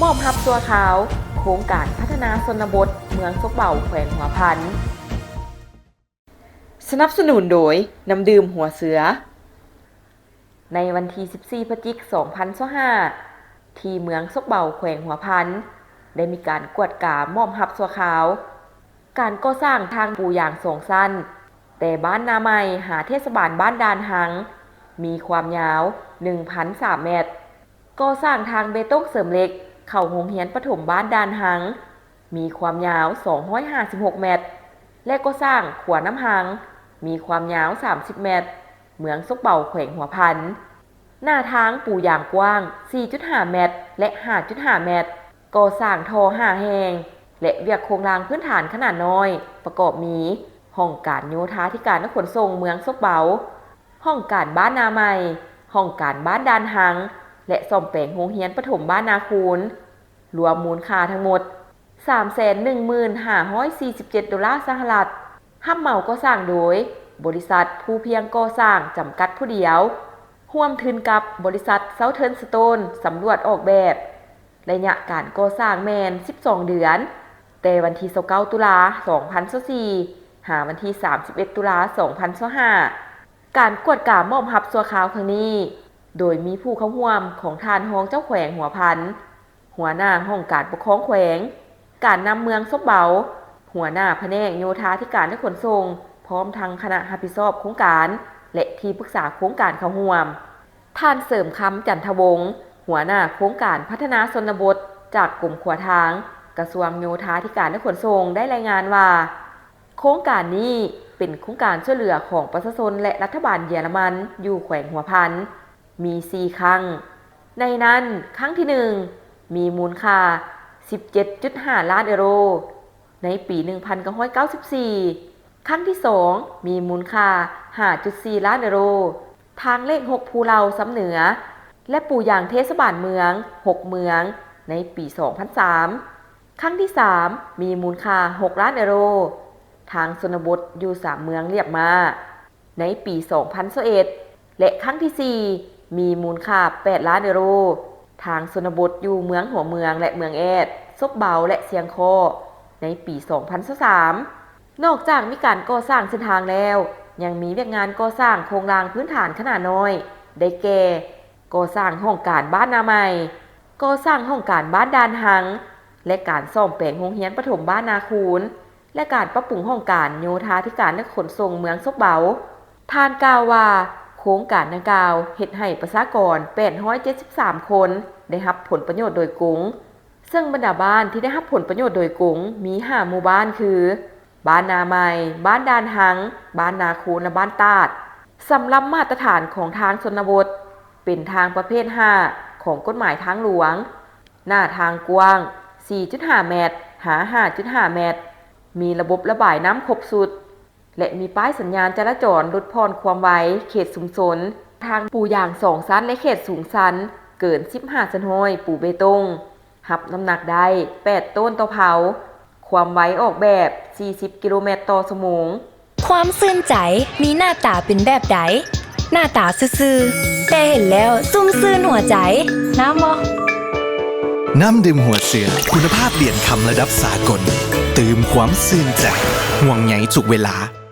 มอบฮับตัวขาวโครงการพัฒนาชนบทเมืองซกเบาแขวงหัวพันสนับสนุนโดยน้ำดื่มหัวเสือในวันที่14 พฤศจิกายน 2025ที่เมืองซกเบาแขวงหัวพันได้มีการกวดกามอบฮับตัวขาวการก่อสร้างทางปูอย่าง2 สั้นแต่บ้านนาใหม่หาเทศบาลบ้านดานหังมีความยาว 1,003 เมตรก่อสร้างทางเบตงเสริมเหล็กเข้าโรงเรียนประถมบ้านดานหังมีความยาว 256 เมตรและก็สร้างขวน้ำหังมีความยาว 30 เมตรเมืองซกเบาแขวงหัวพันหน้าทางปูอย่างกว้าง 4.5 เมตรและ 5.5 เมตรก่อสร้างท่อ5 แห่งและเวียกโครงรางพื้นฐานขนาดน้อยประกอบมีห้องการโยธาธิการขนส่งเมืองซกเบาห้องการบ้านนาใหม่ห้องการบ้านดานหังและซ่อมแปลงโรงเรียนประถมบ้านนาคูนรวมมูลค่าทั้งหมด 315,47 ดอลลาร์สหรัฐฮับเหมาก่อสร้างโดยบริษัทภูเพียงก่อสร้างจำกัดผู้เดียวร่วมทุนกับบริษัทเซาเทิร์นสโตนสำรวจออกแบบระยะการก่อสร้างแมน12 เดือนแต่วันที่29 ตุลา 2024หาวันที่31 ตุลา 2025การกวดกามอบฮับสัวขาวครั้งนี้โดยมีผู้เข้าร่วมของทานรองเจ้าแขวงหัวพันหัวหน้าห้องการปกครองแขวงการนำเมืองซกเบาหัวหน้าแผนกโยธาธิการและขนส่งพร้อมทั้งคณะรับผิดชอบโครงการและที่ปรึกษาโครงการเข้าร่วมท่านเสริมคำจันทวงศ์หัวหน้าโครงการพัฒนาชนบทจากกรมขวทางกระทรวงโยธาธิการและขนส่งได้รายงานว่าโครงการนี้เป็นโครงการช่วยเหลือของประชาชนและรัฐบาลเยอรมันอยู่แขวงหัวพันมี4 ครั้งในนั้นครั้งที่1มีมูลค่า 17.5 ล้านยูโรในปี 1994 ครั้งที่2มีมูลค่า 5.4 ล้านยูโรทางเลข6ภูเราซ้ำเหนือและปูอย่างเทศบาลเมือง6 เมืองในปี 2003 ครั้งที่3มีมูลค่า 6 ล้านยูโรทางชนบทอยู่3 เมืองเรียบมาในปี 2021 และครั้งที่4มีมูลค่า 8 ล้านยูโรทางชนบทอยู่เมืองหัวเมืองและเมืองแอดซกเบาและเสียงคอในปี 2023 นอกจากมีการก่อสร้างเส้นทางแล้วยังมีเวียกงานก่อสร้างโครงรางพื้นฐานขนาดน้อยได้แก่ก่อสร้างห้องการบ้านนาใหม่ก่อสร้างห้องการบ้านดานหังและการซ่อมแปลงโรงเรียนประถมบ้านนาคูนและการปรับปรุงห้องการโยธาธิการและขนส่งเมืองซกเบาท่านกล่าวว่าโครงการดังกล่าวเฮ็ดให้ประชากร873 คนได้รับผลประโยชน์โดยกรุงซึ่งบรรดาบ้านที่ได้รับผลประโยชน์โดยกรุงมี5 หมู่บ้านคือบ้านนาใหม่บ้านดานหังบ้านนาคูนและบ้านตาดสำหรับมาตรฐานของทางชนบทเป็นทางประเภท5ของกฎหมายทางหลวงหน้าทางกว้าง 4.5 เมตรหา 5.5 เมตรมีระบบระบายน้ำครบสุดและมีป้ายสัญญาณจราจรลดผ่อนความไวเขตชุมชนทางปูอย่าง2 ชั้นและเขตสูงชั้นเกิน15 ชั้นห้อยปูเบตงหับน้ำหนักได้8 ต้นต่อเผาความไวออกแบบ40 กิโลเมตรต่อชั่วโมงความซื่นใจมีหน้าตาเป็นแบบใดหน้าตาซื่อๆแต่เห็นแล้วซุ่มซื่นหัวใจน้ำบ่น้ำดื่มหัวเสือคุณภาพเปลี่ยนคำระดับสากลตื่มความซื่นใจห่วงใยทุกเวลา